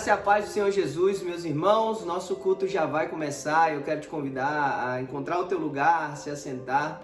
graça e a paz do Senhor Jesus, meus irmãos, nosso culto já vai começar. Eu quero te convidar a encontrar o teu lugar, se assentar.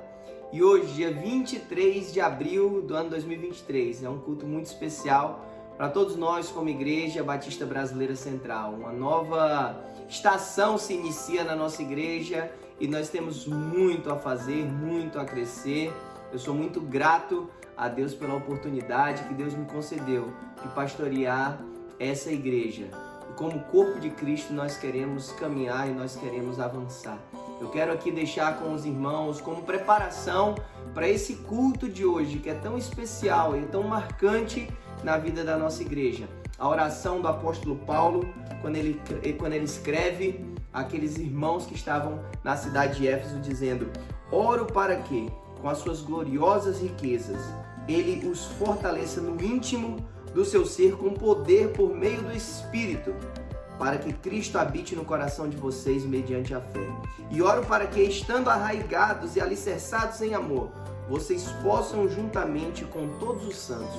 E hoje, dia 23 de abril do ano 2023, é um culto muito especial para todos nós como Igreja Batista Brasileira Central. Uma nova estação se inicia na nossa igreja e nós temos muito a fazer, muito a crescer. Eu sou muito grato a Deus pela oportunidade que Deus me concedeu de pastorear essa igreja. E como corpo de Cristo nós queremos caminhar e nós queremos avançar. Eu quero aqui deixar com os irmãos como preparação para esse culto de hoje, que é tão especial e tão marcante na vida da nossa igreja. A oração do apóstolo Paulo, quando ele escreve àqueles irmãos que estavam na cidade de Éfeso, dizendo: oro para que, com as suas gloriosas riquezas, ele os fortaleça no íntimo do seu ser com poder por meio do Espírito, para que Cristo habite no coração de vocês mediante a fé. E oro para que, estando arraigados e alicerçados em amor, vocês possam, juntamente com todos os santos,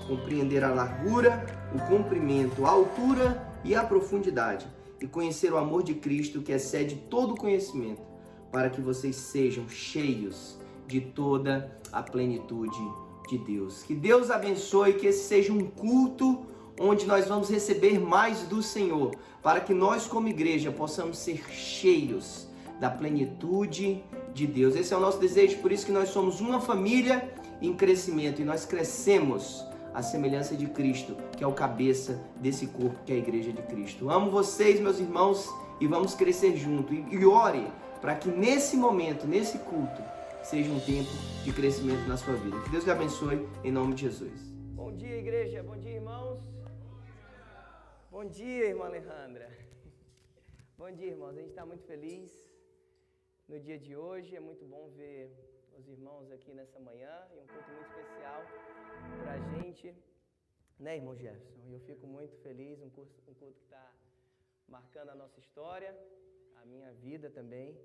compreender a largura, o comprimento, a altura e a profundidade, e conhecer o amor de Cristo que excede todo conhecimento, para que vocês sejam cheios de toda a plenitude de Deus. Que Deus abençoe, que esse seja um culto onde nós vamos receber mais do Senhor, para que nós como igreja possamos ser cheios da plenitude de Deus. Esse é o nosso desejo, por isso que nós somos uma família em crescimento e nós crescemos à semelhança de Cristo, que é o cabeça desse corpo, que é a igreja de Cristo. Amo vocês, meus irmãos, e vamos crescer junto. E ore para que nesse momento, nesse culto, seja um tempo de crescimento na sua vida. Que Deus te abençoe, em nome de Jesus. Bom dia, igreja. Bom dia, irmãos. Bom dia, irmã Alejandra. Bom dia, irmãos. A gente está muito feliz no dia de hoje. É muito bom ver os irmãos aqui nessa manhã e um culto muito especial para a gente, né, irmão Jefferson? Eu fico muito feliz, um culto que está marcando a nossa história, a minha vida também.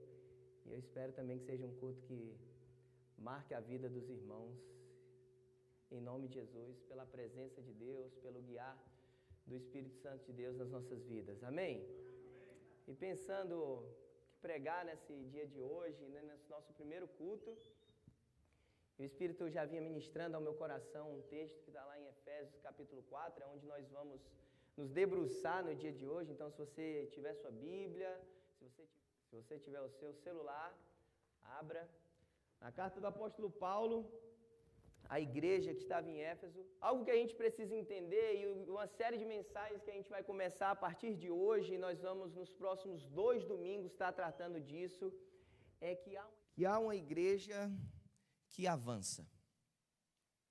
E eu espero também que seja um culto que marque a vida dos irmãos, em nome de Jesus, pela presença de Deus, pelo guiar do Espírito Santo de Deus nas nossas vidas. Amém? E pensando que pregar nesse dia de hoje, né, nesse nosso primeiro culto, o Espírito já vinha ministrando ao meu coração um texto que está lá em Efésios capítulo 4, é onde nós vamos nos debruçar no dia de hoje. Então, se você tiver sua Bíblia, se você tiver o seu celular, abra na carta do apóstolo Paulo à igreja que estava em Éfeso. Algo que a gente precisa entender e uma série de mensagens que a gente vai começar a partir de hoje, e nós vamos nos próximos 2 domingos estar tratando disso, é que há uma igreja que avança.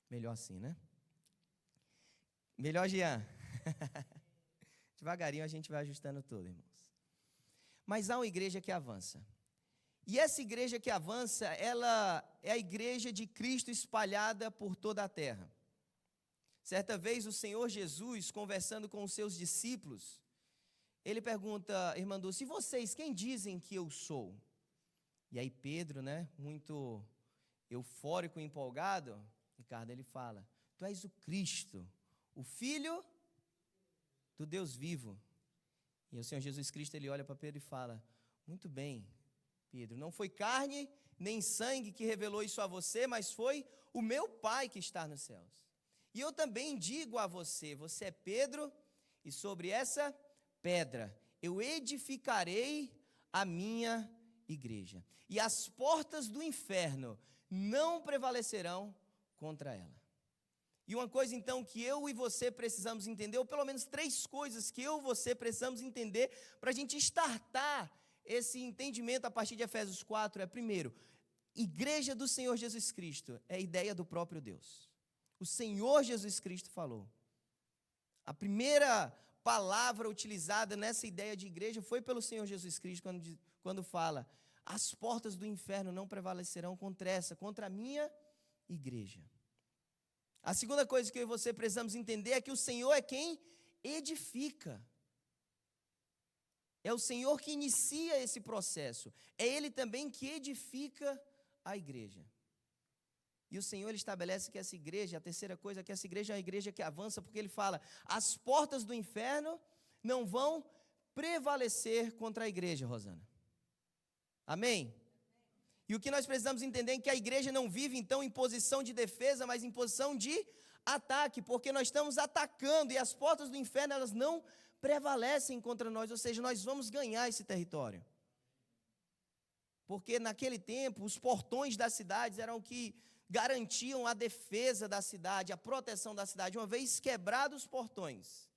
Melhor assim, né? Melhor, Jean. Devagarinho a gente vai ajustando tudo, irmãos. Mas há uma igreja que avança. E essa igreja que avança, ela é a igreja de Cristo espalhada por toda a terra. Certa vez o Senhor Jesus, conversando com os seus discípulos, ele pergunta: irmã Dulce, e vocês, quem dizem que eu sou? E aí Pedro, né, muito eufórico e empolgado, Ricardo, ele fala: tu és o Cristo, o Filho do Deus vivo. E o Senhor Jesus Cristo, ele olha para Pedro e fala: muito bem, Pedro, não foi carne nem sangue que revelou isso a você, mas foi o meu Pai que está nos céus. E eu também digo a você: você é Pedro, e sobre essa pedra eu edificarei a minha igreja, e as portas do inferno não prevalecerão contra ela. E uma coisa então que eu e você precisamos entender, ou pelo menos 3 coisas que eu e você precisamos entender para a gente startar esse entendimento a partir de Efésios 4, é: primeiro, igreja do Senhor Jesus Cristo é a ideia do próprio Deus. O Senhor Jesus Cristo falou. A primeira palavra utilizada nessa ideia de igreja foi pelo Senhor Jesus Cristo, quando fala: as portas do inferno não prevalecerão contra a minha igreja. A segunda coisa que eu e você precisamos entender é que o Senhor é quem edifica. É o Senhor que inicia esse processo. É Ele também que edifica a igreja. E o Senhor estabelece que essa igreja, a terceira coisa, é que essa igreja é uma igreja que avança, porque Ele fala: as portas do inferno não vão prevalecer contra a igreja, Rosana. Amém? E o que nós precisamos entender é que a igreja não vive, então, em posição de defesa, mas em posição de ataque, porque nós estamos atacando e as portas do inferno, elas não prevalecem contra nós, ou seja, nós vamos ganhar esse território. Porque naquele tempo, os portões das cidades eram o que garantiam a defesa da cidade, a proteção da cidade. Uma vez quebrados os portões,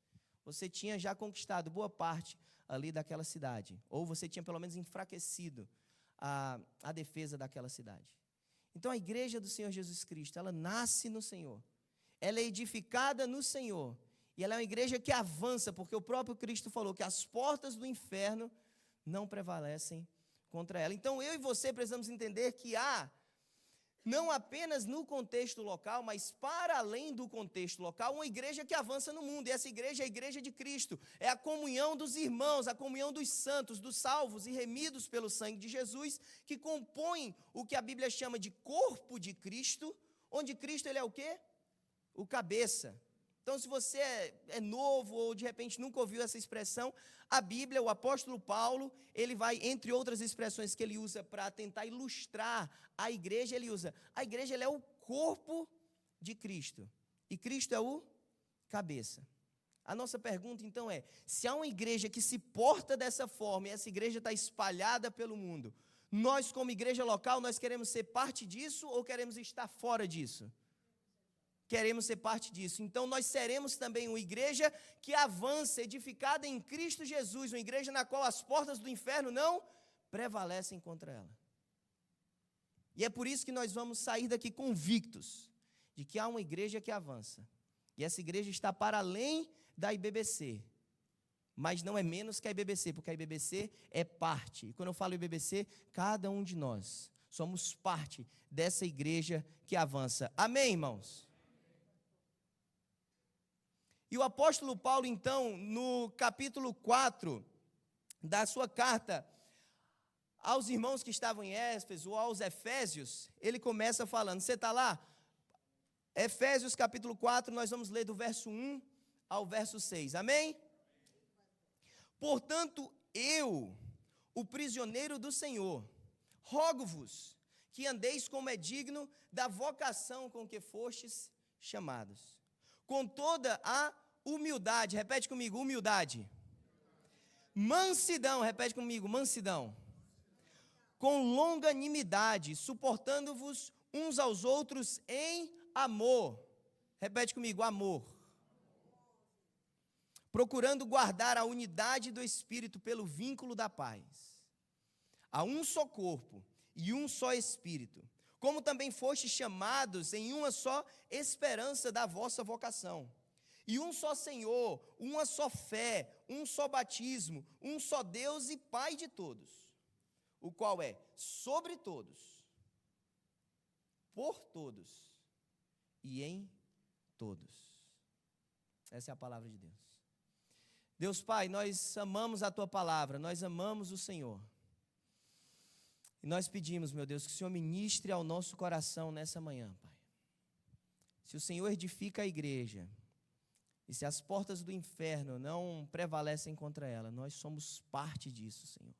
você tinha já conquistado boa parte ali daquela cidade, ou você tinha pelo menos enfraquecido a defesa daquela cidade. Então a igreja do Senhor Jesus Cristo, ela nasce no Senhor, ela é edificada no Senhor, e ela é uma igreja que avança, porque o próprio Cristo falou que as portas do inferno não prevalecem contra ela. Então eu e você precisamos entender que há, não apenas no contexto local, mas para além do contexto local, uma igreja que avança no mundo, e essa igreja é a igreja de Cristo, é a comunhão dos irmãos, a comunhão dos santos, dos salvos e remidos pelo sangue de Jesus, que compõem o que a Bíblia chama de corpo de Cristo, onde Cristo ele é o quê? O cabeça. Então, se você é novo ou de repente nunca ouviu essa expressão, a Bíblia, o apóstolo Paulo, ele vai, entre outras expressões que ele usa para tentar ilustrar a igreja, ele usa, a igreja ela é o corpo de Cristo, e Cristo é o cabeça. A nossa pergunta então é, se há uma igreja que se porta dessa forma, e essa igreja está espalhada pelo mundo, nós como igreja local, nós queremos ser parte disso ou queremos estar fora disso? Queremos ser parte disso. Então nós seremos também uma igreja que avança, edificada em Cristo Jesus, uma igreja na qual as portas do inferno não prevalecem contra ela. E é por isso que nós vamos sair daqui convictos de que há uma igreja que avança. E essa igreja está para além da IBBC, mas não é menos que a IBBC, porque a IBBC é parte. E quando eu falo IBBC, cada um de nós somos parte dessa igreja que avança. Amém, irmãos? E o apóstolo Paulo, então, no capítulo 4 da sua carta aos irmãos que estavam em Éfeso, ou aos Efésios, ele começa falando, você está lá? Efésios capítulo 4, nós vamos ler do verso 1 ao verso 6, amém? Portanto, eu, o prisioneiro do Senhor, rogo-vos que andeis como é digno da vocação com que fostes chamados, com toda a humildade, repete comigo, humildade. Mansidão, repete comigo, mansidão. Com longanimidade, suportando-vos uns aos outros em amor. Repete comigo, amor. Procurando guardar a unidade do Espírito pelo vínculo da paz. Há um só corpo e um só Espírito, como também fostes chamados em uma só esperança da vossa vocação. E um só Senhor, uma só fé, um só batismo, um só Deus e Pai de todos, o qual é sobre todos, por todos e em todos. Essa é a palavra de Deus. Deus Pai, nós amamos a Tua palavra, nós amamos o Senhor. E nós pedimos, meu Deus, que o Senhor ministre ao nosso coração nessa manhã, Pai. Se o Senhor edifica a igreja, e se as portas do inferno não prevalecem contra ela, nós somos parte disso, Senhor.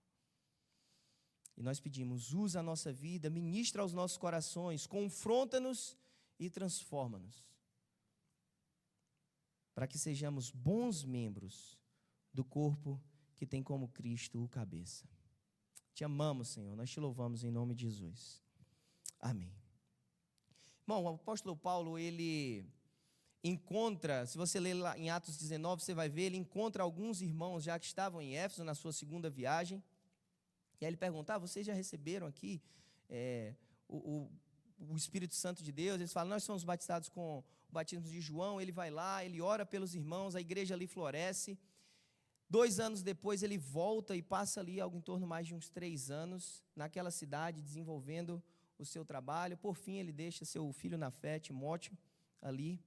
E nós pedimos, usa a nossa vida, ministra aos nossos corações, confronta-nos e transforma-nos, para que sejamos bons membros do corpo que tem como Cristo o cabeça. Te amamos, Senhor, nós te louvamos em nome de Jesus. Amém. Bom, o apóstolo Paulo, ele encontra, se você ler lá em Atos 19, você vai ver, ele encontra alguns irmãos já que estavam em Éfeso na sua segunda viagem, e aí ele pergunta, vocês já receberam aqui o Espírito Santo de Deus? Eles falam, nós somos batizados com o batismo de João. Ele vai lá, ele ora pelos irmãos, a igreja ali floresce. 2 anos depois ele volta e passa ali algo em torno mais de uns 3 anos naquela cidade, desenvolvendo o seu trabalho. Por fim, ele deixa seu filho na fé, Timóteo, ali.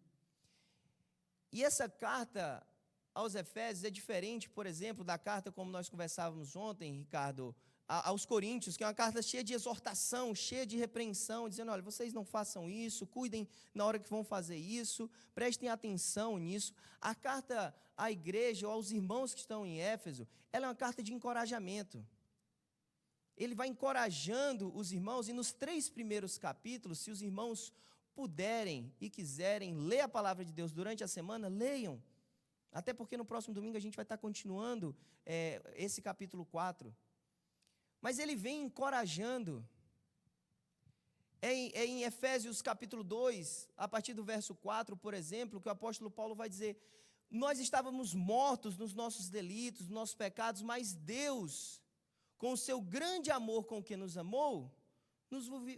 E essa carta aos Efésios é diferente, por exemplo, da carta como nós conversávamos ontem, Ricardo, aos Coríntios, que é uma carta cheia de exortação, cheia de repreensão, dizendo, olha, vocês não façam isso, cuidem na hora que vão fazer isso, prestem atenção nisso. A carta à igreja, ou aos irmãos que estão em Éfeso, ela é uma carta de encorajamento. Ele vai encorajando os irmãos, e nos 3 primeiros capítulos, se os irmãos puderem e quiserem ler a palavra de Deus durante a semana, leiam. Até porque no próximo domingo a gente vai estar continuando esse capítulo 4. Mas ele vem encorajando. Em Efésios capítulo 2, a partir do verso 4, por exemplo, que o apóstolo Paulo vai dizer, nós estávamos mortos nos nossos delitos, nos nossos pecados, mas Deus, com o seu grande amor com que nos amou,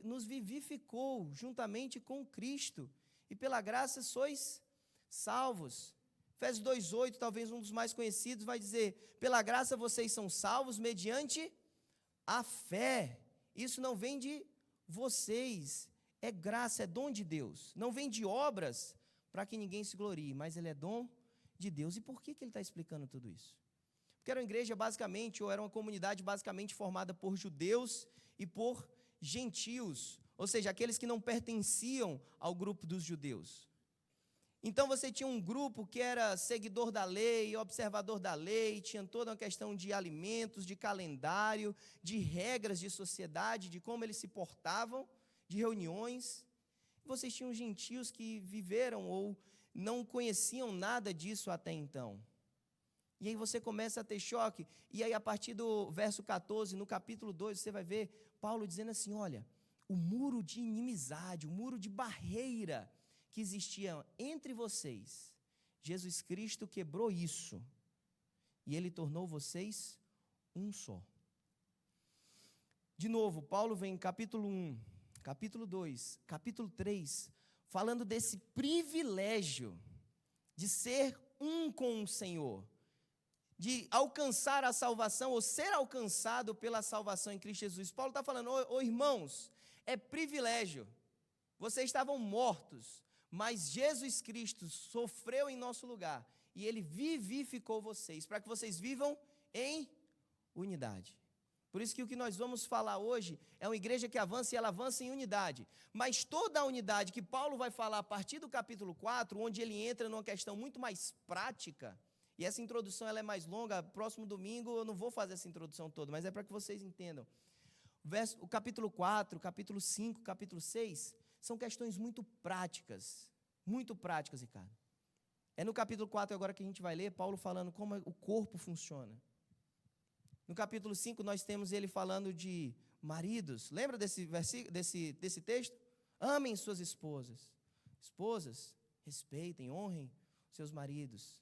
nos vivificou juntamente com Cristo, e pela graça sois salvos. Efésios 2,8, talvez um dos mais conhecidos, vai dizer, pela graça vocês são salvos mediante a fé. Isso não vem de vocês, é graça, é dom de Deus. Não vem de obras para que ninguém se glorie, mas ele é dom de Deus. E por que ele está explicando tudo isso? Porque era uma igreja basicamente, ou era uma comunidade basicamente formada por judeus e por gentios, ou seja, aqueles que não pertenciam ao grupo dos judeus. Então você tinha um grupo que era seguidor da lei, observador da lei, tinha toda uma questão de alimentos, de calendário, de regras de sociedade, de como eles se portavam, de reuniões. Vocês tinham gentios que viveram ou não conheciam nada disso até então. E aí você começa a ter choque, e aí a partir do verso 14, no capítulo 2, você vai ver Paulo dizendo assim, olha, o muro de inimizade, o muro de barreira que existia entre vocês, Jesus Cristo quebrou isso, e Ele tornou vocês um só. De novo, Paulo vem em capítulo 1, capítulo 2, capítulo 3, falando desse privilégio de ser um com o Senhor, de alcançar a salvação, ou ser alcançado pela salvação em Cristo Jesus. Paulo está falando, ô irmãos, é privilégio, vocês estavam mortos, mas Jesus Cristo sofreu em nosso lugar, e Ele vivificou vocês, para que vocês vivam em unidade. Por isso que o que nós vamos falar hoje é uma igreja que avança, e ela avança em unidade. Mas toda a unidade que Paulo vai falar a partir do capítulo 4, onde ele entra numa questão muito mais prática, e essa introdução ela é mais longa, próximo domingo eu não vou fazer essa introdução toda, mas é para que vocês entendam. O capítulo 4, capítulo 5, capítulo 6, são questões muito práticas, Ricardo. É no capítulo 4 agora que a gente vai ler, Paulo falando como o corpo funciona. No capítulo 5 nós temos ele falando de maridos, lembra desse texto? Amem suas esposas. Esposas, respeitem, honrem seus maridos.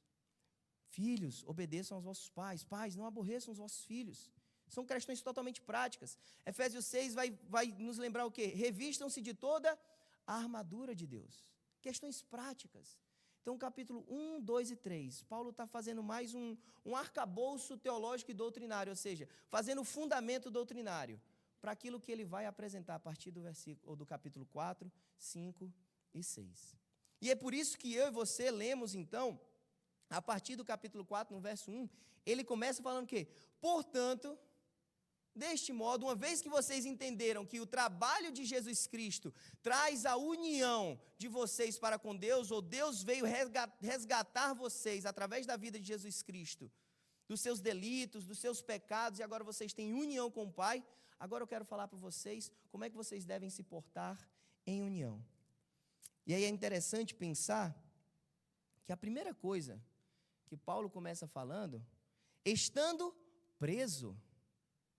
Filhos, obedeçam aos vossos pais. Pais, não aborreçam os vossos filhos. São questões totalmente práticas. Efésios 6 vai nos lembrar o quê? Revistam-se de toda a armadura de Deus. Questões práticas. Então, capítulo 1, 2 e 3, Paulo está fazendo mais um arcabouço teológico e doutrinário, ou seja, fazendo o fundamento doutrinário para aquilo que ele vai apresentar a partir do versículo, ou do capítulo 4, 5 e 6. E é por isso que eu e você lemos, então, a partir do capítulo 4, no verso 1, ele começa falando o quê? Portanto, deste modo, uma vez que vocês entenderam que o trabalho de Jesus Cristo traz a união de vocês para com Deus, ou Deus veio resgatar vocês através da vida de Jesus Cristo, dos seus delitos, dos seus pecados, e agora vocês têm união com o Pai, agora eu quero falar para vocês como é que vocês devem se portar em união. E aí é interessante pensar que a primeira coisa que Paulo começa falando, estando preso,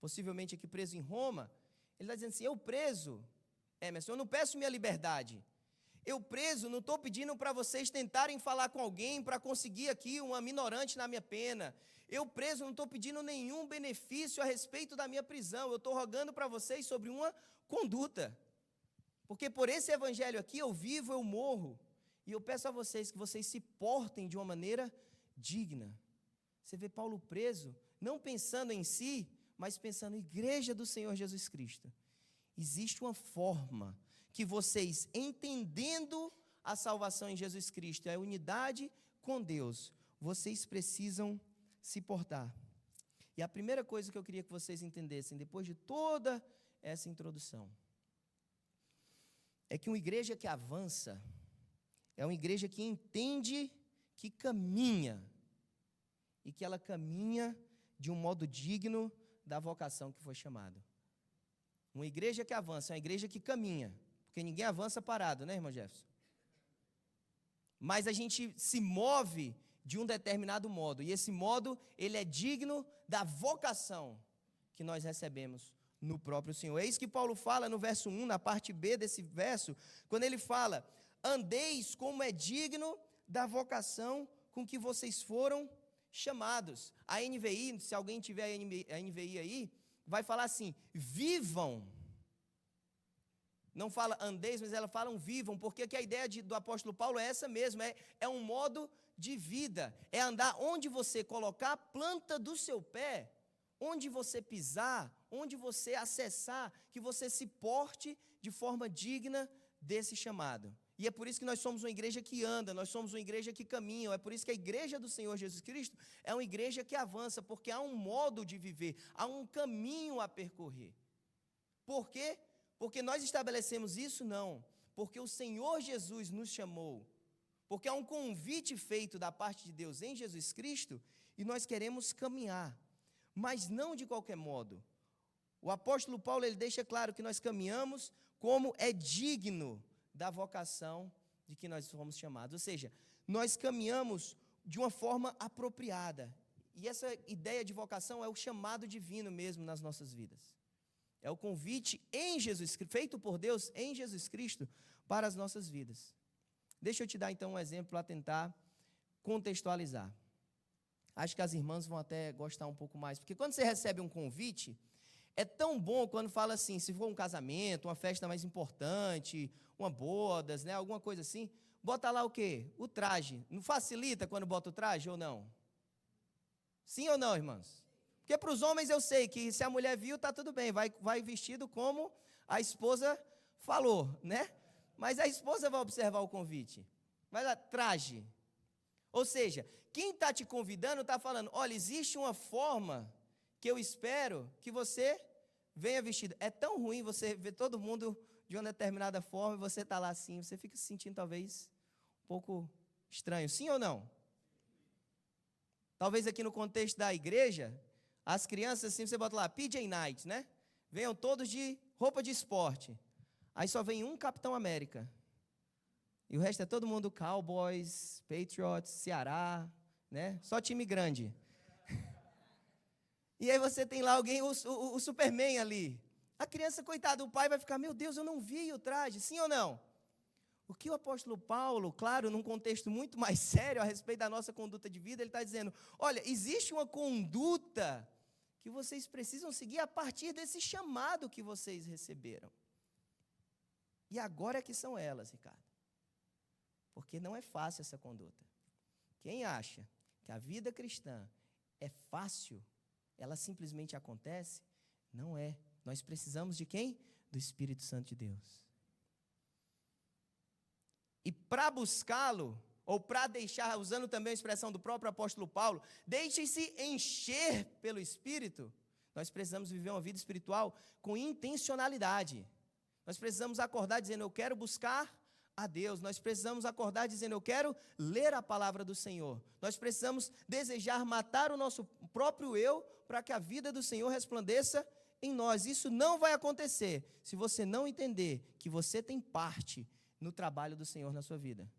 possivelmente aqui preso em Roma, ele está dizendo assim, eu preso, Emerson, eu não peço minha liberdade, eu preso, não estou pedindo para vocês tentarem falar com alguém para conseguir aqui uma minorante na minha pena, eu preso, não estou pedindo nenhum benefício a respeito da minha prisão, eu estou rogando para vocês sobre uma conduta, porque por esse evangelho aqui eu vivo, eu morro, e eu peço a vocês que vocês se portem de uma maneira digna. Você vê Paulo preso, não pensando em si, mas pensando na igreja do Senhor Jesus Cristo. Existe uma forma que vocês, entendendo a salvação em Jesus Cristo, a unidade com Deus, vocês precisam se portar. E a primeira coisa que eu queria que vocês entendessem, depois de toda essa introdução, é que uma igreja que avança é uma igreja que entende que caminha, e que ela caminha de um modo digno da vocação que foi chamada. Uma igreja que avança é uma igreja que caminha, porque ninguém avança parado, né, irmão Jefferson? Mas a gente se move de um determinado modo, e esse modo, ele é digno da vocação que nós recebemos no próprio Senhor. É isso que Paulo fala no verso 1, na parte B desse verso, quando ele fala: andeis como é digno da vocação com que vocês foram chamados. A NVI, se alguém tiver a NVI aí, vai falar assim: vivam. Não fala andeis, mas ela fala vivam, porque que a ideia do apóstolo Paulo é essa mesmo, é um modo de vida, é andar onde você colocar a planta do seu pé, onde você pisar, onde você acessar, que você se porte de forma digna desse chamado. E é por isso que nós somos uma igreja que anda, nós somos uma igreja que caminha, é por isso que a igreja do Senhor Jesus Cristo é uma igreja que avança, porque há um modo de viver, há um caminho a percorrer. Por quê? Porque nós estabelecemos isso? Não. Porque o Senhor Jesus nos chamou, porque há um convite feito da parte de Deus em Jesus Cristo, e nós queremos caminhar, mas não de qualquer modo. O apóstolo Paulo, ele deixa claro que nós caminhamos como é digno da vocação de que nós fomos chamados. Ou seja, nós caminhamos de uma forma apropriada. E essa ideia de vocação é o chamado divino mesmo nas nossas vidas. É o convite em Jesus, feito por Deus em Jesus Cristo para as nossas vidas. Deixa eu te dar então um exemplo para tentar contextualizar. Acho que as irmãs vão até gostar um pouco mais, porque quando você recebe um convite, é tão bom quando fala assim, se for um casamento, uma festa mais importante, uma bodas, né, alguma coisa assim, bota lá o quê? O traje. Não facilita quando bota o traje ou não? Sim ou não, irmãos? Porque para os homens eu sei que se a mulher viu, está tudo bem, vai vestido como a esposa falou, né? Mas a esposa vai observar o convite. Vai lá, traje. Ou seja, quem está te convidando está falando: olha, existe uma forma que eu espero que você venha vestido. É tão ruim você ver todo mundo de uma determinada forma e você está lá assim, você fica se sentindo talvez um pouco estranho. Sim ou não? Talvez aqui no contexto da igreja, as crianças assim, você bota lá, PJ Night, né? Venham todos de roupa de esporte. Aí só vem um Capitão América. E o resto é todo mundo Cowboys, Patriots, Ceará, né? Só time grande. E aí você tem lá alguém, o Superman ali. A criança, coitada, o pai vai ficar: meu Deus, eu não vi o traje. Sim ou não? O que o apóstolo Paulo, claro, num contexto muito mais sério a respeito da nossa conduta de vida, ele está dizendo: olha, existe uma conduta que vocês precisam seguir a partir desse chamado que vocês receberam. E agora é que são elas, Ricardo. Porque não é fácil essa conduta. Quem acha que a vida cristã é fácil, ela simplesmente acontece, não é. Nós precisamos de quem? Do Espírito Santo de Deus. E para buscá-lo, ou para deixar, usando também a expressão do próprio apóstolo Paulo, deixem-se encher pelo Espírito, nós precisamos viver uma vida espiritual com intencionalidade. Nós precisamos acordar dizendo: eu quero buscar a Deus. Nós precisamos acordar dizendo: eu quero ler a palavra do Senhor. Nós precisamos desejar matar o nosso próprio eu para que a vida do Senhor resplandeça em nós. Isso não vai acontecer se você não entender que você tem parte no trabalho do Senhor na sua vida.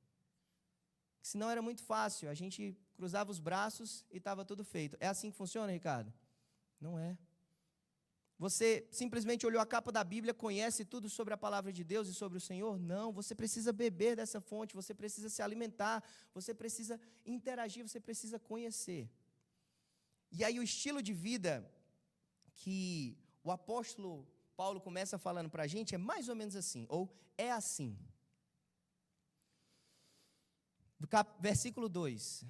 Senão era muito fácil, a gente cruzava os braços e estava tudo feito. É assim que funciona, Ricardo? Não é. Você simplesmente olhou a capa da Bíblia, conhece tudo sobre a palavra de Deus e sobre o Senhor? Não, você precisa beber dessa fonte, você precisa se alimentar, você precisa interagir, você precisa conhecer. E aí o estilo de vida que o apóstolo Paulo começa falando para a gente é mais ou menos assim, ou é assim. Versículo 2.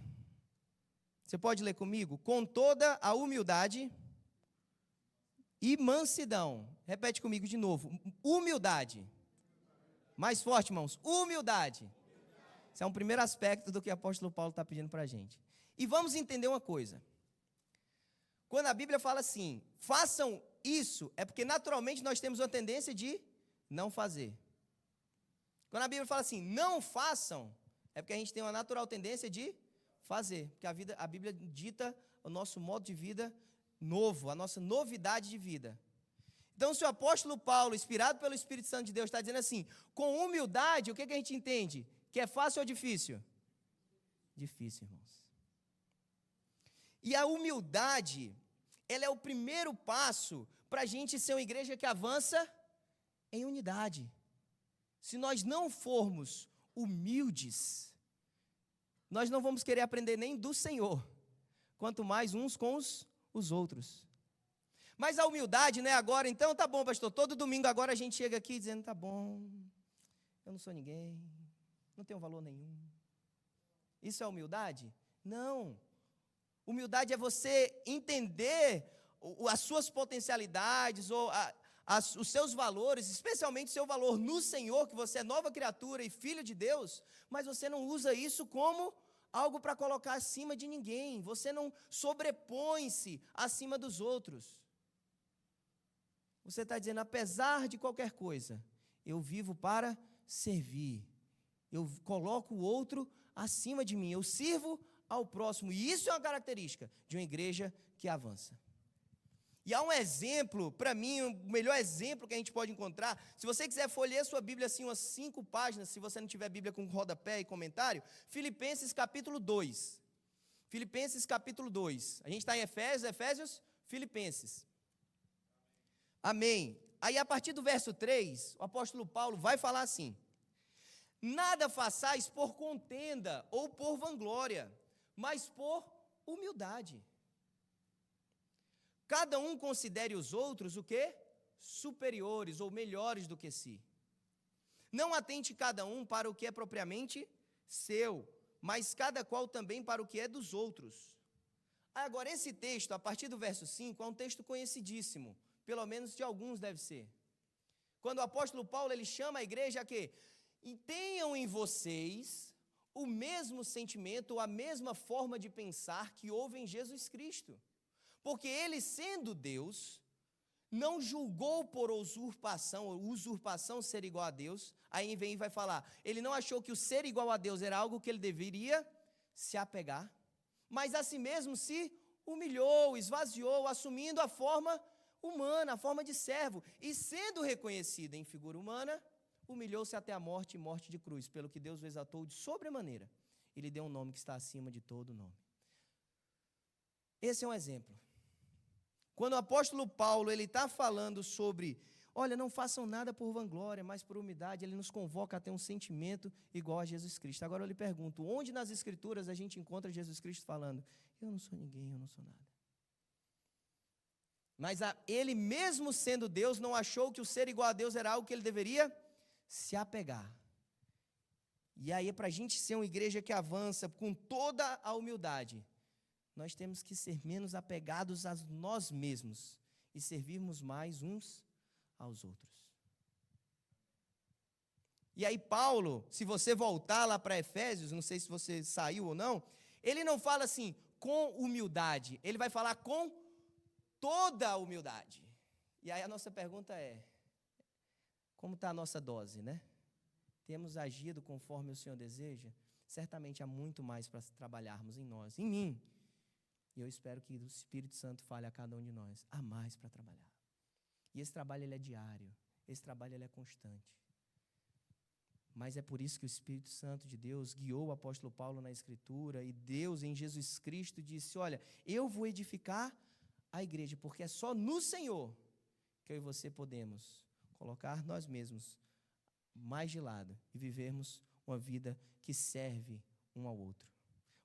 Você pode ler comigo? Com toda a humildade e mansidão. Repete comigo de novo. Humildade. Mais forte, irmãos. Humildade. Esse é um primeiro aspecto do que o apóstolo Paulo está pedindo para a gente. E vamos entender uma coisa. Quando a Bíblia fala assim, façam isso, é porque naturalmente nós temos uma tendência de não fazer. Quando a Bíblia fala assim, não façam, é porque a gente tem uma natural tendência de fazer. Porque a Bíblia dita o nosso modo de vida novo, a nossa novidade de vida. Então, se o apóstolo Paulo, inspirado pelo Espírito Santo de Deus, está dizendo assim, com humildade, o que a gente entende? Que é fácil ou difícil? Difícil, irmãos. E a humildade, ela é o primeiro passo para a gente ser uma igreja que avança em unidade. Se nós não formos humildes, nós não vamos querer aprender nem do Senhor, quanto mais uns com os outros. Mas a humildade não é agora, então tá bom, pastor, todo domingo agora a gente chega aqui dizendo, tá bom, eu não sou ninguém, não tenho valor nenhum. Isso é humildade? Não. Humildade é você entender as suas potencialidades, ou os seus valores, especialmente o seu valor no Senhor, que você é nova criatura e filho de Deus, mas você não usa isso como algo para colocar acima de ninguém, você não sobrepõe-se acima dos outros. Você está dizendo, apesar de qualquer coisa, eu vivo para servir, eu coloco o outro acima de mim, eu sirvo ao próximo, e isso é uma característica de uma igreja que avança. E há um exemplo, para mim, o melhor exemplo que a gente pode encontrar, se você quiser folhear sua Bíblia assim, umas 5 páginas, se você não tiver Bíblia com rodapé e comentário, Filipenses capítulo 2. Filipenses capítulo 2. A gente está em Efésios, Filipenses. Amém. Aí a partir do verso 3, o apóstolo Paulo vai falar assim, nada façais por contenda ou por vanglória, mas por humildade. Cada um considere os outros o quê? Superiores ou melhores do que si. Não atente cada um para o que é propriamente seu, mas cada qual também para o que é dos outros. Agora, esse texto, a partir do verso 5, é um texto conhecidíssimo, pelo menos de alguns deve ser. Quando o apóstolo Paulo, ele chama a igreja a quê? E tenham em vocês o mesmo sentimento, a mesma forma de pensar que houve em Jesus Cristo. Porque ele, sendo Deus, não julgou por usurpação ser igual a Deus. Aí vem e vai falar, ele não achou que o ser igual a Deus era algo que ele deveria se apegar, mas a si mesmo se humilhou, esvaziou, assumindo a forma humana, a forma de servo, e sendo reconhecido em figura humana, humilhou-se até a morte e morte de cruz, pelo que Deus o exaltou de sobremaneira, e lhe deu um nome que está acima de todo nome. Esse é um exemplo. Quando o apóstolo Paulo ele está falando sobre, olha, não façam nada por vanglória, mas por humildade, ele nos convoca a ter um sentimento igual a Jesus Cristo. Agora eu lhe pergunto, onde nas Escrituras a gente encontra Jesus Cristo falando, eu não sou ninguém, eu não sou nada? Mas ele mesmo sendo Deus, não achou que o ser igual a Deus era algo que ele deveria se apegar. E aí, para a gente ser uma igreja que avança com toda a humildade, nós temos que ser menos apegados a nós mesmos e servirmos mais uns aos outros. E aí Paulo, se você voltar lá para Efésios, não sei se você saiu ou não, ele não fala assim, com humildade, ele vai falar com toda a humildade. E aí a nossa pergunta é, como está a nossa dose, né? Temos agido conforme o Senhor deseja? Certamente há muito mais para trabalharmos em nós, em mim. E eu espero que o Espírito Santo fale a cada um de nós. Há mais para trabalhar. E esse trabalho ele é diário. Esse trabalho ele é constante. Mas é por isso que o Espírito Santo de Deus guiou o apóstolo Paulo na Escritura. E Deus em Jesus Cristo disse, olha, eu vou edificar a igreja. Porque é só no Senhor que eu e você podemos colocar nós mesmos mais de lado. E vivermos uma vida que serve um ao outro.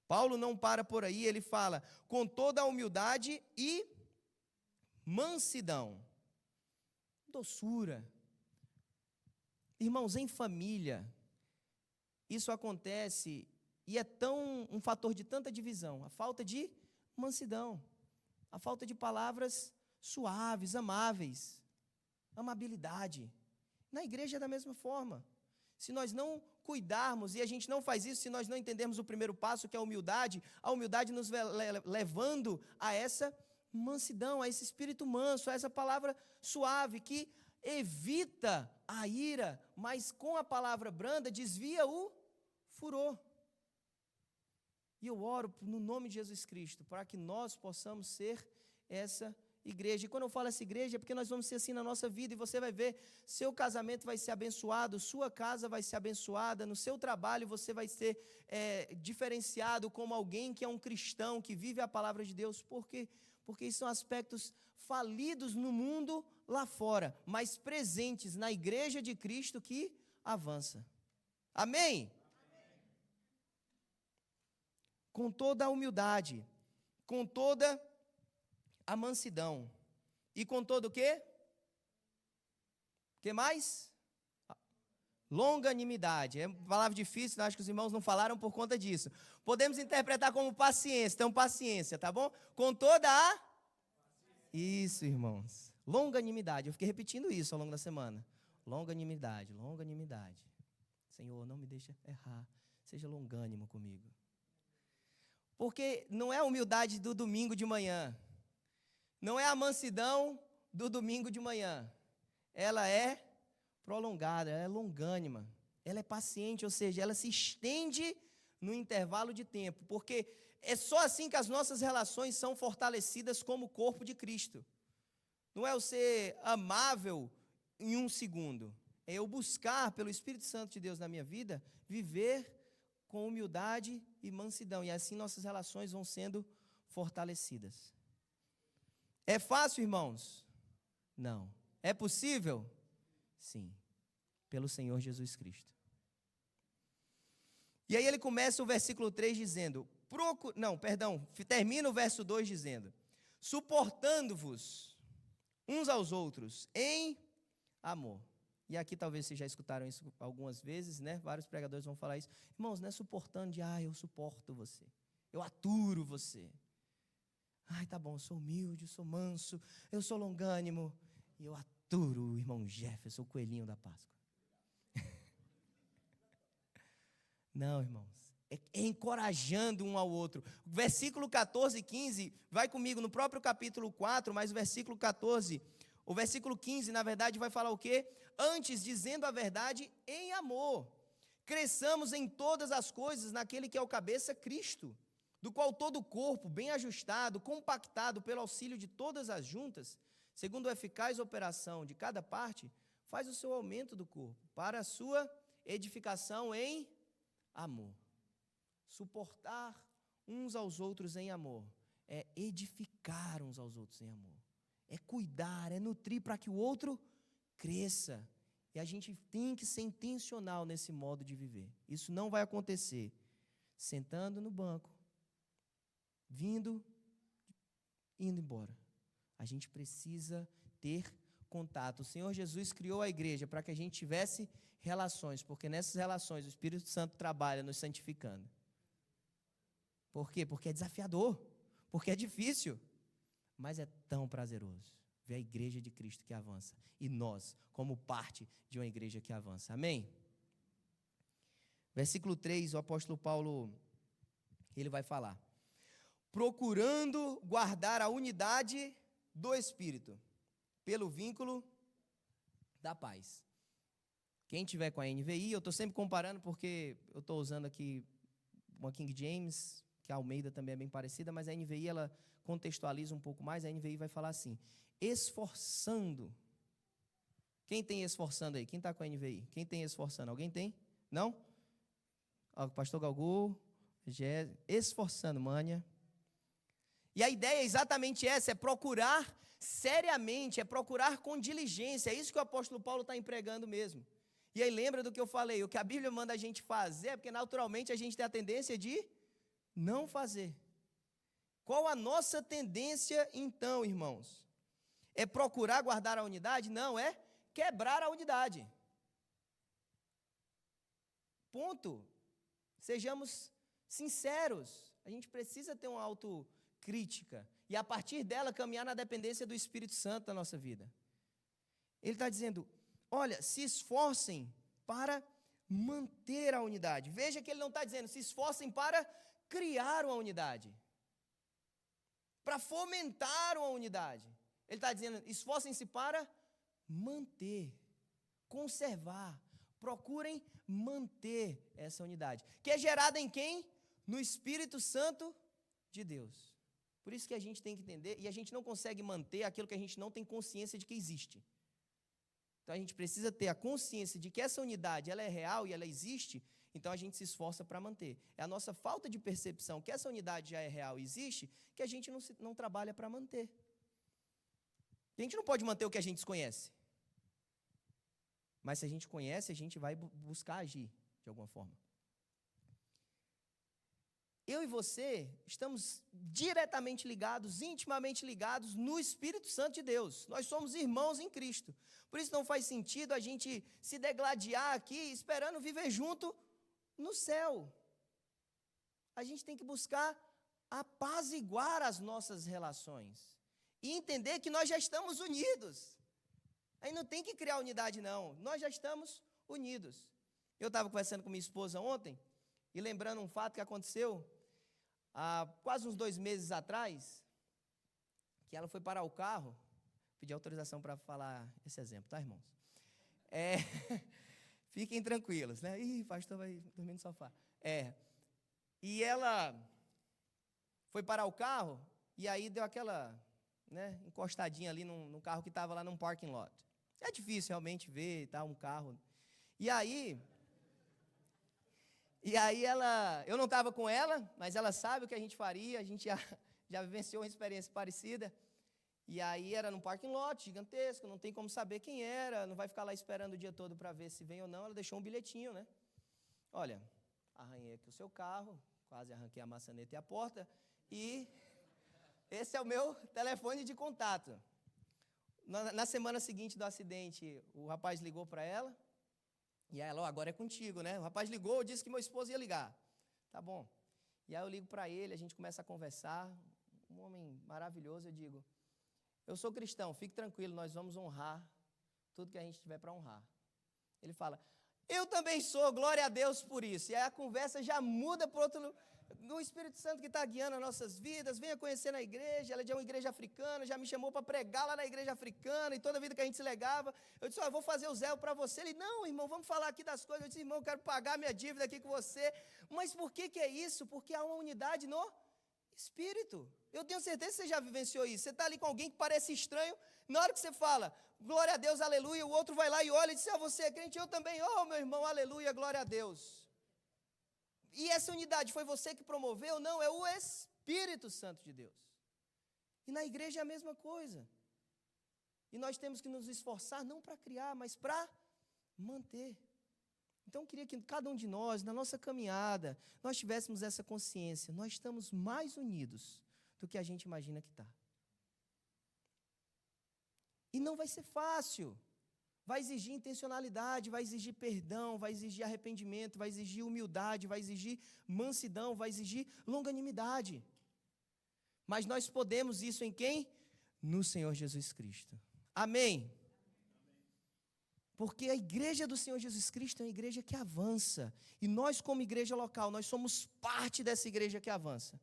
Paulo não para por aí, ele fala com toda a humildade e mansidão, doçura. Irmãos, em família, isso acontece e é um fator de tanta divisão, a falta de mansidão, a falta de palavras suaves, amáveis, amabilidade. Na igreja é da mesma forma. Se nós não cuidarmos, e a gente não faz isso se nós não entendermos o primeiro passo, que é a humildade nos levando a essa mansidão, a esse espírito manso, a essa palavra suave que evita a ira, mas com a palavra branda desvia o furor. E eu oro no nome de Jesus Cristo, para que nós possamos ser essa igreja. E quando eu falo essa igreja, é porque nós vamos ser assim na nossa vida, e você vai ver, seu casamento vai ser abençoado, sua casa vai ser abençoada, no seu trabalho você vai ser diferenciado como alguém que é um cristão, que vive a palavra de Deus. Por quê? Porque isso são aspectos falidos no mundo lá fora, mas presentes na igreja de Cristo que avança. Amém? Com toda a humildade, com toda a mansidão, e com todo o quê? O que mais? Longanimidade. É uma palavra difícil, acho que os irmãos não falaram por conta disso. Podemos interpretar como paciência, então paciência, tá bom? Com toda a... Isso, irmãos. Longanimidade, eu fiquei repetindo isso ao longo da semana. Longanimidade, longanimidade. Senhor, não me deixa errar, seja longânimo comigo. Porque não é a humildade do domingo de manhã, não é a mansidão do domingo de manhã, ela é prolongada, ela é longânima, ela é paciente, ou seja, ela se estende no intervalo de tempo, porque é só assim que as nossas relações são fortalecidas como corpo de Cristo. Não é eu ser amável em um segundo, é eu buscar pelo Espírito Santo de Deus na minha vida, viver com humildade e mansidão, e assim nossas relações vão sendo fortalecidas. É fácil, irmãos? Não. É possível? Sim, pelo Senhor Jesus Cristo. E aí ele começa o versículo 3 dizendo, termina o verso 2 dizendo, suportando-vos uns aos outros em amor. E aqui talvez vocês já escutaram isso algumas vezes, né? Vários pregadores vão falar isso. Irmãos, não é suportando de, eu suporto você, eu aturo você. Tá bom, eu sou humilde, eu sou manso, eu sou longânimo, e eu aturo o irmão Jefferson, o coelhinho da Páscoa. Não, irmãos, é encorajando um ao outro. Versículo 14 e 15, vai comigo no próprio capítulo 4, mas o versículo 14... O versículo 15, na verdade, vai falar o quê? Antes, dizendo a verdade em amor, cresçamos em todas as coisas naquele que é o cabeça, Cristo, do qual todo o corpo, bem ajustado, compactado pelo auxílio de todas as juntas, segundo a eficaz operação de cada parte, faz o seu aumento do corpo, para a sua edificação em amor. Suportar uns aos outros em amor é edificar uns aos outros em amor. É cuidar, é nutrir para que o outro cresça. E a gente tem que ser intencional nesse modo de viver. Isso não vai acontecer sentando no banco, indo embora. A gente precisa ter contato. O Senhor Jesus criou a igreja para que a gente tivesse relações, porque nessas relações o Espírito Santo trabalha nos santificando. Por quê? Porque é desafiador, porque é difícil. Mas é tão prazeroso ver a igreja de Cristo que avança. E nós, como parte de uma igreja que avança. Amém? Versículo 3, o apóstolo Paulo, ele vai falar. Procurando guardar a unidade do Espírito, pelo vínculo da paz. Quem tiver com a NVI, eu estou sempre comparando porque eu estou usando aqui uma King James, que a Almeida também é bem parecida, mas a NVI ela contextualiza um pouco mais. A NVI vai falar assim, esforçando. Quem tem esforçando aí? Quem está com a NVI? Quem tem esforçando? Alguém tem? Não? O pastor Galgu, esforçando, Mânia. E a ideia é exatamente essa, é procurar seriamente, é procurar com diligência. É isso que o apóstolo Paulo está empregando mesmo. E aí lembra do que eu falei, o que a Bíblia manda a gente fazer, porque naturalmente a gente tem a tendência de não fazer. Qual a nossa tendência então, irmãos? É procurar guardar a unidade? Não, é quebrar a unidade. Ponto. Sejamos sinceros. A gente precisa ter uma autocrítica e a partir dela caminhar na dependência do Espírito Santo da nossa vida. Ele está dizendo, olha, se esforcem para manter a unidade. Veja que ele não está dizendo, se esforcem para criar uma unidade. para fomentar uma unidade. Ele está dizendo, esforcem-se para manter, conservar, procurem manter essa unidade, que é gerada em quem? No Espírito Santo de Deus. Por isso que a gente tem que entender, e a gente não consegue manter aquilo que a gente não tem consciência de que existe. Então a gente precisa ter a consciência de que essa unidade ela é real e ela existe, então a gente se esforça para manter. É a nossa falta de percepção que essa unidade já é real e existe, que a gente não trabalha para manter. A gente não pode manter o que a gente desconhece. Mas se a gente conhece, a gente vai buscar agir de alguma forma. Eu e você estamos diretamente ligados, intimamente ligados no Espírito Santo de Deus. Nós somos irmãos em Cristo. Por isso não faz sentido a gente se degladiar aqui esperando viver junto no céu. A gente tem que buscar apaziguar as nossas relações e entender que nós já estamos unidos. Aí não tem que criar unidade, não. Nós já estamos unidos. Eu estava conversando com minha esposa ontem e lembrando um fato que aconteceu há quase uns 2 meses atrás, que ela foi parar o carro, pedi autorização para falar esse exemplo, tá, irmãos? Fiquem tranquilos, né? Ih, pastor vai dormir no sofá. E ela foi parar o carro e aí deu aquela, né, encostadinha ali no carro que estava lá num parking lot. É difícil realmente ver, tá, um carro. E aí eu não estava com ela, mas ela sabe o que a gente faria, a gente já vivenciou uma experiência parecida. E aí era num parking lot gigantesco, não tem como saber quem era, não vai ficar lá esperando o dia todo para ver se vem ou não. Ela deixou um bilhetinho, né? Olha, arranhei aqui o seu carro, quase arranquei a maçaneta e a porta, e esse é o meu telefone de contato. Na semana seguinte do acidente, o rapaz ligou para ela, e aí ela, agora é contigo, né? O rapaz ligou, disse que meu esposo ia ligar. Tá bom. E aí eu ligo para ele, a gente começa a conversar, um homem maravilhoso, eu digo, eu sou cristão, fique tranquilo, nós vamos honrar tudo que a gente tiver para honrar. Ele fala, eu também sou, glória a Deus por isso. E aí a conversa já muda para outro. No Espírito Santo que está guiando as nossas vidas, venha conhecer na igreja, ela é de uma igreja africana, já me chamou para pregar lá na igreja africana, e toda vida que a gente se legava, eu disse, eu vou fazer o zelo para você. Ele, não, irmão, vamos falar aqui das coisas. Eu disse, irmão, eu quero pagar minha dívida aqui com você. Mas por que é isso? Porque há uma unidade no Espírito. Eu tenho certeza que você já vivenciou isso. Você está ali com alguém que parece estranho, na hora que você fala, glória a Deus, aleluia, o outro vai lá e olha e diz, você é crente, eu também, meu irmão, aleluia, glória a Deus. E essa unidade foi você que promoveu? Não, é o Espírito Santo de Deus. E na igreja é a mesma coisa. E nós temos que nos esforçar, não para criar, mas para manter. Então eu queria que cada um de nós, na nossa caminhada, nós tivéssemos essa consciência. Nós estamos mais unidos do que a gente imagina que está. E não vai ser fácil. Vai exigir intencionalidade, vai exigir perdão, vai exigir arrependimento, vai exigir humildade, vai exigir mansidão, vai exigir longanimidade. Mas nós podemos isso em quem? No Senhor Jesus Cristo. Amém? Porque a igreja do Senhor Jesus Cristo é uma igreja que avança. E nós, como igreja local, nós somos parte dessa igreja que avança.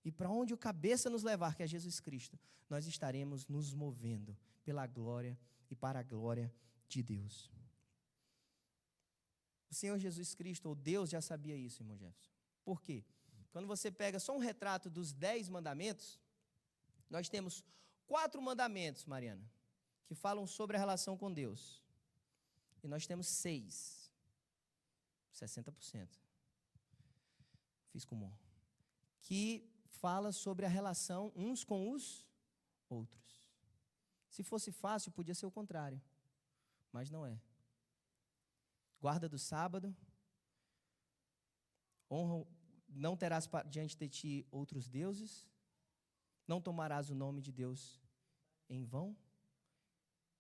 E para onde o cabeça nos levar, que é Jesus Cristo, nós estaremos nos movendo pela glória e para a glória de Deus. O Senhor Jesus Cristo, ou Deus, já sabia isso, irmão Jefferson. Por quê? Quando você pega só um retrato dos 10 mandamentos, nós temos 4 mandamentos, Mariana, que falam sobre a relação com Deus. E nós temos 6, 60%. Fiz com que fala sobre a relação uns com os outros. Se fosse fácil, podia ser o contrário, mas não é. Guarda do sábado, honra, não terás diante de ti outros deuses, não tomarás o nome de Deus em vão.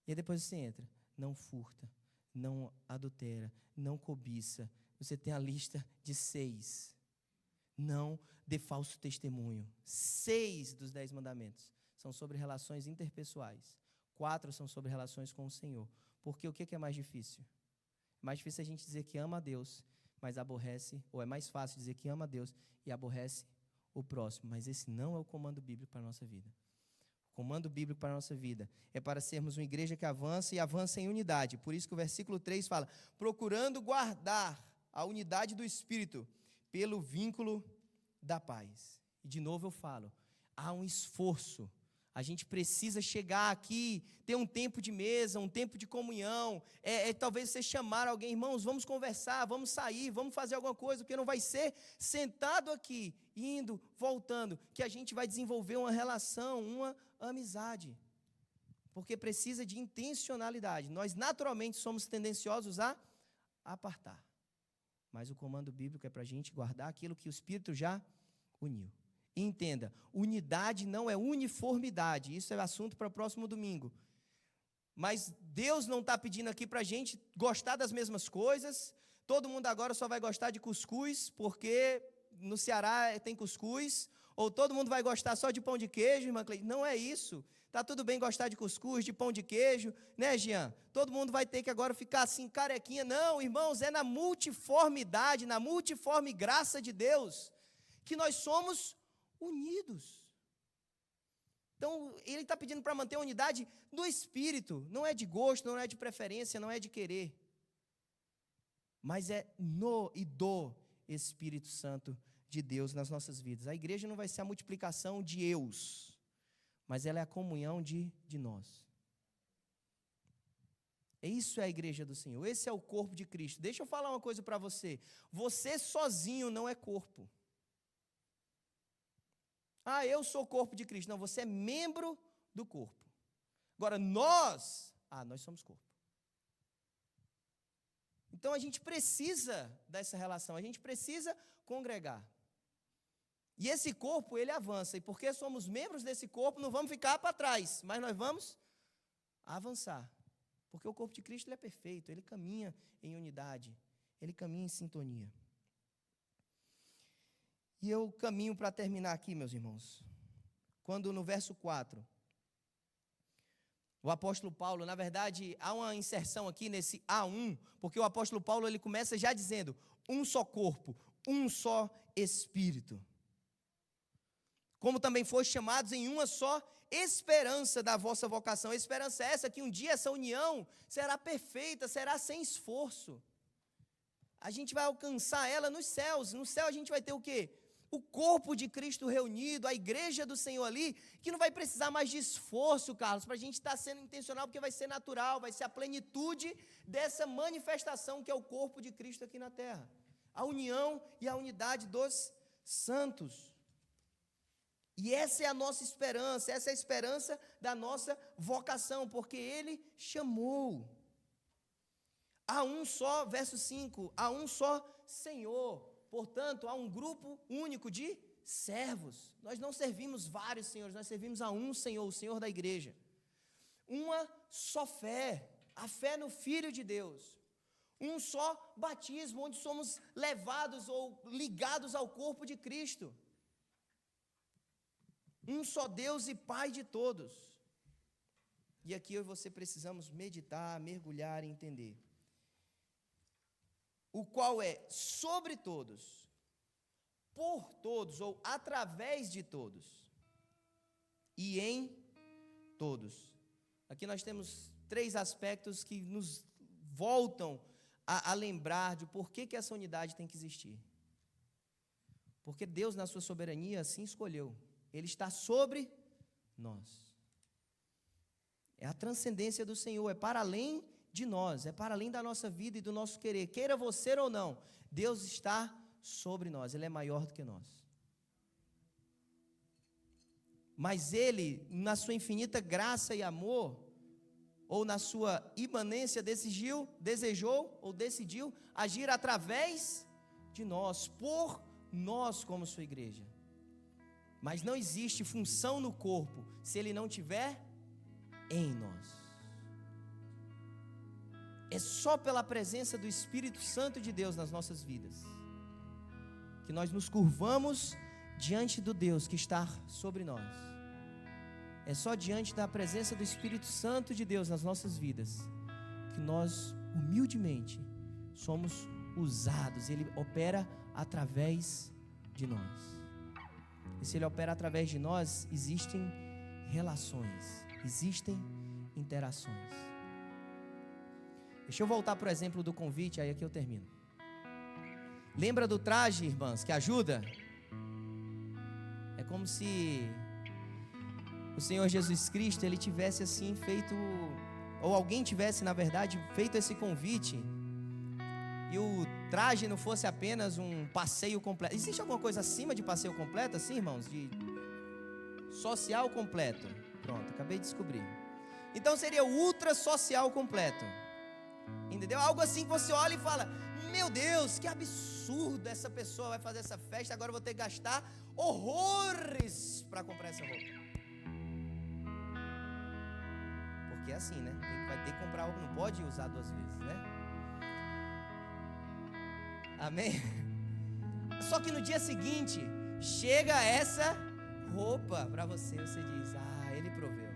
E aí depois você entra, não furta, não adultera, não cobiça. Você tem a lista de 6. Não dê falso testemunho. 6 dos 10 mandamentos são sobre relações interpessoais. 4 são sobre relações com o Senhor. Porque o que é mais difícil? É mais difícil a gente dizer que ama a Deus, mas aborrece, ou é mais fácil dizer que ama a Deus e aborrece o próximo, mas esse não é o comando bíblico para a nossa vida. O comando bíblico para a nossa vida é para sermos uma igreja que avança e avança em unidade. Por isso que o versículo 3 fala, procurando guardar a unidade do Espírito pelo vínculo da paz. E de novo eu falo, há um esforço. A gente precisa chegar aqui, ter um tempo de mesa, um tempo de comunhão. Talvez você chamar alguém, irmãos, vamos conversar, vamos sair, vamos fazer alguma coisa, porque não vai ser sentado aqui, indo, voltando, que a gente vai desenvolver uma relação, uma amizade. Porque precisa de intencionalidade. Nós naturalmente somos tendenciosos a apartar. Mas o comando bíblico é para a gente guardar aquilo que o Espírito já uniu. Entenda, unidade não é uniformidade, isso é assunto para o próximo domingo. Mas Deus não está pedindo aqui para a gente gostar das mesmas coisas, todo mundo agora só vai gostar de cuscuz, porque no Ceará tem cuscuz, ou todo mundo vai gostar só de pão de queijo, irmã Cleide. Não é isso, está tudo bem gostar de cuscuz, de pão de queijo, né, Jean? Todo mundo vai ter que agora ficar assim, carequinha. Não, irmãos, é na multiformidade, na multiforme graça de Deus, que nós somos unidos. Então, ele está pedindo para manter a unidade do Espírito, não é de gosto, não é de preferência, não é de querer, mas é no e do Espírito Santo de Deus nas nossas vidas. A igreja não vai ser a multiplicação de eus, mas ela é a comunhão de nós. Isso é a igreja do Senhor, esse é o corpo de Cristo. Deixa eu falar uma coisa para você, você sozinho não é corpo. Eu sou o corpo de Cristo. Não, você é membro do corpo. Agora, nós somos corpo. Então, a gente precisa dessa relação, a gente precisa congregar. E esse corpo, ele avança. E porque somos membros desse corpo, não vamos ficar para trás, mas nós vamos avançar. Porque o corpo de Cristo ele é perfeito, ele caminha em unidade, ele caminha em sintonia. E eu caminho para terminar aqui, meus irmãos, quando no verso 4, o apóstolo Paulo, na verdade, há uma inserção aqui nesse A1, porque o apóstolo Paulo ele começa já dizendo, um só corpo, um só espírito. Como também foste chamados em uma só esperança da vossa vocação. A esperança é essa, que um dia essa união será perfeita, será sem esforço. A gente vai alcançar ela nos céus. No céu a gente vai ter o quê? O corpo de Cristo reunido, a igreja do Senhor ali, que não vai precisar mais de esforço, Carlos, para a gente estar sendo intencional, porque vai ser natural, vai ser a plenitude dessa manifestação que é o corpo de Cristo aqui na terra. A união e a unidade dos santos. E essa é a nossa esperança, essa é a esperança da nossa vocação, porque Ele chamou. Há um só, verso 5, há um só Senhor. Portanto, há um grupo único de servos. Nós não servimos vários senhores, nós servimos a um Senhor, o Senhor da igreja. Uma só fé, a fé no Filho de Deus. Um só batismo, onde somos levados ou ligados ao corpo de Cristo. Um só Deus e Pai de todos. E aqui eu e você precisamos meditar, mergulhar e entender. O qual é sobre todos, por todos ou através de todos e em todos. Aqui nós temos 3 aspectos que nos voltam a lembrar de por que essa unidade tem que existir. Porque Deus, na sua soberania, assim escolheu. Ele está sobre nós. É a transcendência do Senhor, é para além de nós, é para além da nossa vida e do nosso querer. Queira você ou não, Deus está sobre nós, Ele é maior do que nós. Mas Ele, na sua infinita graça e amor, ou na sua imanência, desejou ou decidiu agir através de nós, por nós como sua igreja. Mas não existe função no corpo se Ele não tiver em nós. É só pela presença do Espírito Santo de Deus nas nossas vidas que nós nos curvamos diante do Deus que está sobre nós. É só diante da presença do Espírito Santo de Deus nas nossas vidas que nós humildemente somos usados. Ele opera através de nós. se Ele opera através de nós, existem relações, existem interações. Deixa eu voltar para o exemplo do convite, aí aqui eu termino. Lembra do traje, irmãs, que ajuda? É como se o Senhor Jesus Cristo, Ele tivesse assim feito, ou alguém tivesse, na verdade, feito esse convite, e o traje não fosse apenas um passeio completo. Existe alguma coisa acima de passeio completo, assim, irmãos? De social completo. Pronto, acabei de descobrir. Então seria o ultra social completo. Entendeu? Algo assim que você olha e fala: meu Deus, que absurdo, essa pessoa vai fazer essa festa, agora eu vou ter que gastar horrores para comprar essa roupa. Porque é assim, né? Vai ter que comprar algo, não pode usar duas vezes, né? Amém? Só que no dia seguinte chega essa roupa para você, você diz: ah, Ele proveu.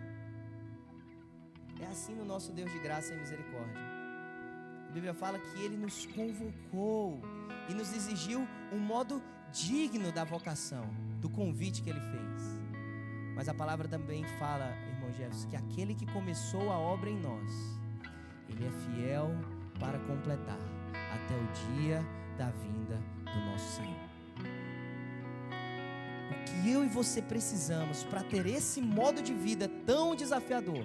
É assim no nosso Deus de graça e misericórdia. A Bíblia fala que Ele nos convocou e nos exigiu um modo digno da vocação, do convite que Ele fez. Mas a palavra também fala, irmão Jefferson, que aquele que começou a obra em nós, Ele é fiel para completar até o dia da vinda do nosso Senhor. O que eu e você precisamos para ter esse modo de vida tão desafiador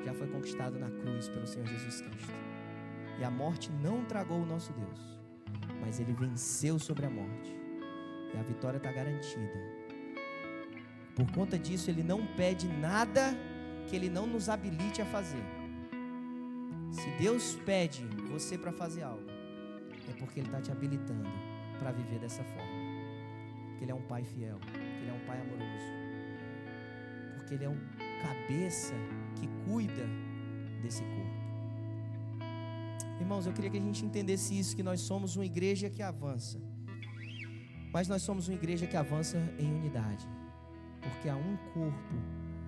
já foi conquistado na cruz pelo Senhor Jesus Cristo. E a morte não tragou o nosso Deus, mas Ele venceu sobre a morte, e a vitória está garantida. Por conta disso, Ele não pede nada que Ele não nos habilite a fazer. Se Deus pede você para fazer algo, é porque Ele está te habilitando para viver dessa forma. Porque Ele é um Pai fiel, porque Ele é um Pai amoroso, porque Ele é um cabeça que cuida desse corpo. Irmãos, eu queria que a gente entendesse isso, que nós somos uma igreja que avança, mas nós somos uma igreja que avança em unidade, porque há um corpo,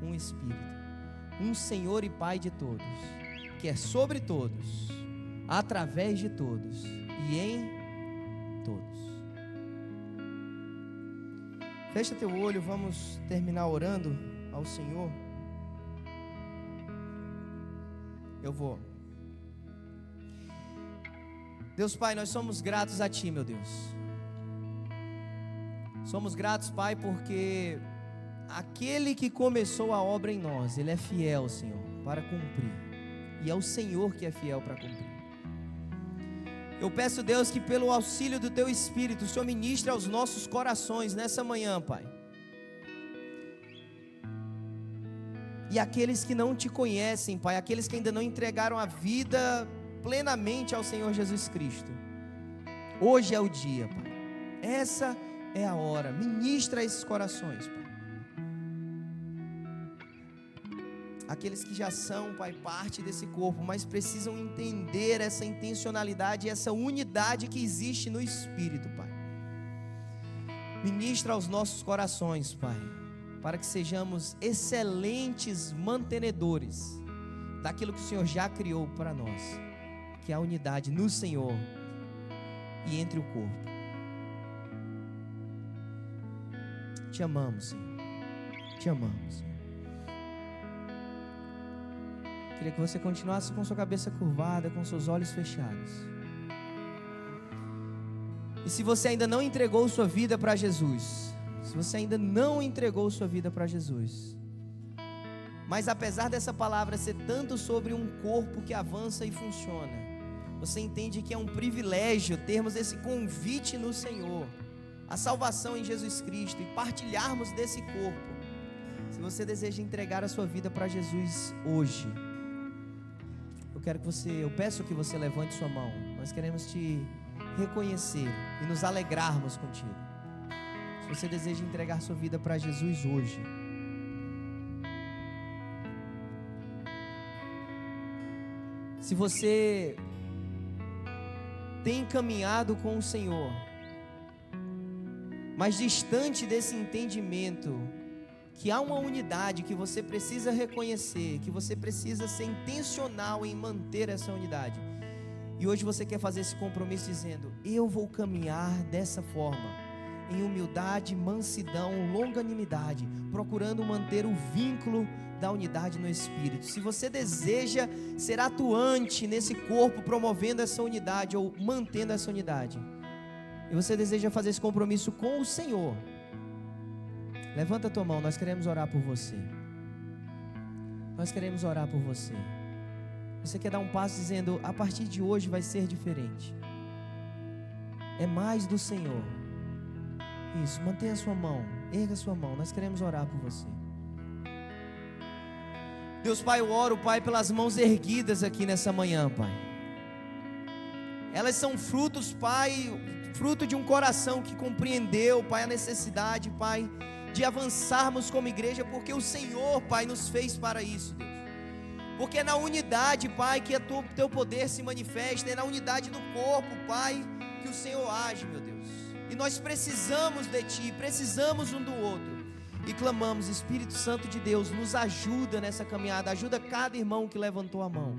um Espírito, um Senhor e Pai de todos, que é sobre todos, através de todos e em todos. Fecha teu olho, vamos terminar orando ao Senhor. Eu vou. Deus Pai, nós somos gratos a Ti, meu Deus. Somos gratos, Pai, porque aquele que começou a obra em nós, Ele é fiel, Senhor, para cumprir. E é o Senhor que é fiel para cumprir. Eu peço, Deus, que pelo auxílio do Teu Espírito, o Senhor ministre aos nossos corações nessa manhã, Pai. E aqueles que não Te conhecem, Pai, aqueles que ainda não entregaram a vida plenamente ao Senhor Jesus Cristo, hoje é o dia, Pai. Essa é a hora. Ministra esses corações, Pai. Aqueles que já são, Pai, parte desse corpo, mas precisam entender essa intencionalidade e essa unidade que existe no Espírito, Pai. Ministra aos nossos corações, Pai, para que sejamos excelentes mantenedores daquilo que o Senhor já criou para nós, que é a unidade no Senhor e entre o corpo. Te amamos, Senhor. Te amamos, Senhor. Queria que você continuasse com sua cabeça curvada, com seus olhos fechados. E se você ainda não entregou sua vida para Jesus, se você ainda não entregou sua vida para Jesus, mas apesar dessa palavra ser tanto sobre um corpo que avança e funciona, você entende que é um privilégio termos esse convite no Senhor, a salvação em Jesus Cristo, e partilharmos desse corpo. Se você deseja entregar a sua vida para Jesus hoje, eu peço que você levante sua mão. Nós queremos te reconhecer e nos alegrarmos contigo. Se você deseja entregar sua vida para Jesus hoje, se você tem caminhado com o Senhor, mas distante desse entendimento que há uma unidade que você precisa reconhecer, que você precisa ser intencional em manter essa unidade, e hoje você quer fazer esse compromisso dizendo: eu vou caminhar dessa forma, em humildade, mansidão, longanimidade, procurando manter o vínculo da unidade no Espírito. Se você deseja ser atuante nesse corpo, promovendo essa unidade ou mantendo essa unidade, e você deseja fazer esse compromisso com o Senhor, levanta a tua mão, nós queremos orar por você. Nós queremos orar por você. Você quer dar um passo dizendo, a partir de hoje vai ser diferente. É mais do Senhor. Isso, mantenha a sua mão, erga a sua mão, nós queremos orar por você. Deus Pai, eu oro, Pai, pelas mãos erguidas aqui nessa manhã, Pai. Elas são frutos, Pai, fruto de um coração que compreendeu, Pai, a necessidade, Pai, de avançarmos como igreja, porque o Senhor, Pai, nos fez para isso, Deus. Porque é na unidade, Pai, que o Teu poder se manifesta, é na unidade do corpo, Pai, que o Senhor age, meu Deus. E nós precisamos de Ti, precisamos um do outro. E clamamos, Espírito Santo de Deus, nos ajuda nessa caminhada, ajuda cada irmão que levantou a mão,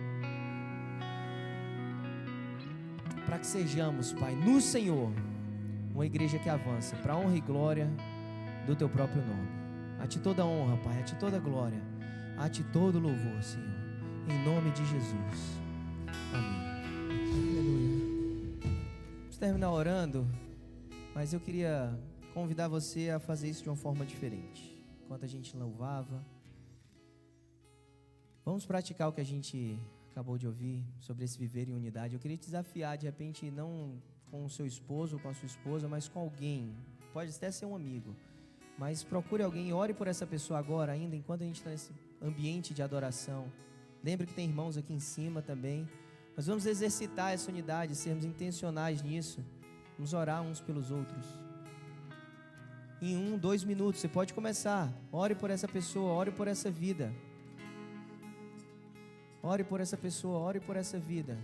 para que sejamos, Pai, no Senhor, uma igreja que avança, para a honra e glória do Teu próprio nome. A Ti toda honra, Pai, a Ti toda glória, a Ti todo louvor, Senhor, em nome de Jesus, amém. Aleluia. Vamos terminar orando, mas eu queria convidar você a fazer isso de uma forma diferente. Enquanto a gente louvava, vamos praticar o que a gente acabou de ouvir sobre esse viver em unidade. Eu queria te desafiar, de repente, não com o seu esposo ou com a sua esposa, mas com alguém. Pode até ser um amigo, mas procure alguém e ore por essa pessoa agora ainda, enquanto a gente está nesse ambiente de adoração. Lembre que tem irmãos aqui em cima também. Nós vamos exercitar essa unidade, sermos intencionais nisso. Vamos orar uns pelos outros. Em 1, 2 minutos, você pode começar. Ore por essa pessoa, ore por essa vida. Ore por essa pessoa, ore por essa vida.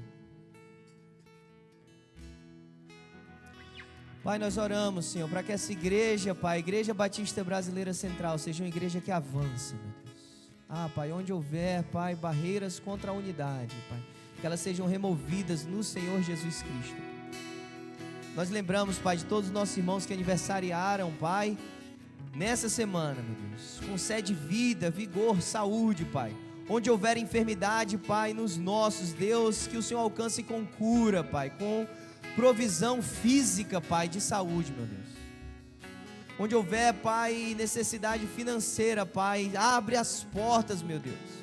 Pai, nós oramos, Senhor, para que essa igreja, Pai, a Igreja Batista Brasileira Central, seja uma igreja que avança, meu Deus. Pai, onde houver, Pai, barreiras contra a unidade, Pai, que elas sejam removidas no Senhor Jesus Cristo. Nós lembramos, Pai, de todos os nossos irmãos que aniversariaram, Pai, nessa semana, meu Deus. Concede vida, vigor, saúde, Pai. Onde houver enfermidade, Pai, nos nossos, Deus, que o Senhor alcance com cura, Pai, com provisão física, Pai, de saúde, meu Deus. Onde houver, Pai, necessidade financeira, Pai, abre as portas, meu Deus.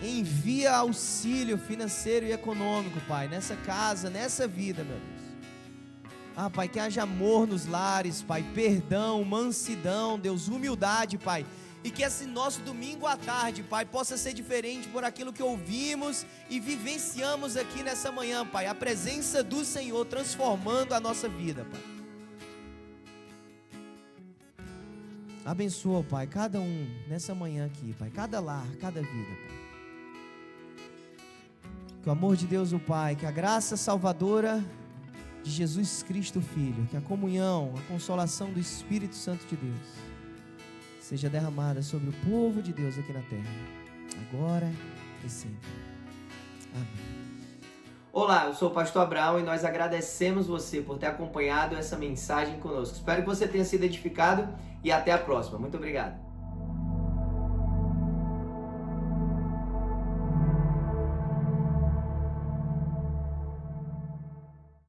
Envia auxílio financeiro e econômico, Pai, nessa casa, nessa vida, meu Deus. Pai, que haja amor nos lares, Pai, perdão, mansidão, Deus, humildade, Pai. E que esse nosso domingo à tarde, Pai, possa ser diferente por aquilo que ouvimos e vivenciamos aqui nessa manhã, Pai. A presença do Senhor transformando a nossa vida, Pai. Abençoa, Pai, cada um nessa manhã aqui, Pai. Cada lar, cada vida, Pai. Que o amor de Deus, o Pai, que a graça salvadora de Jesus Cristo, Filho, que a comunhão, a consolação do Espírito Santo de Deus seja derramada sobre o povo de Deus aqui na terra, agora e sempre. Amém. Olá, eu sou o Pastor Abraão e nós agradecemos você por ter acompanhado essa mensagem conosco. Espero que você tenha sido edificado e até a próxima. Muito obrigado.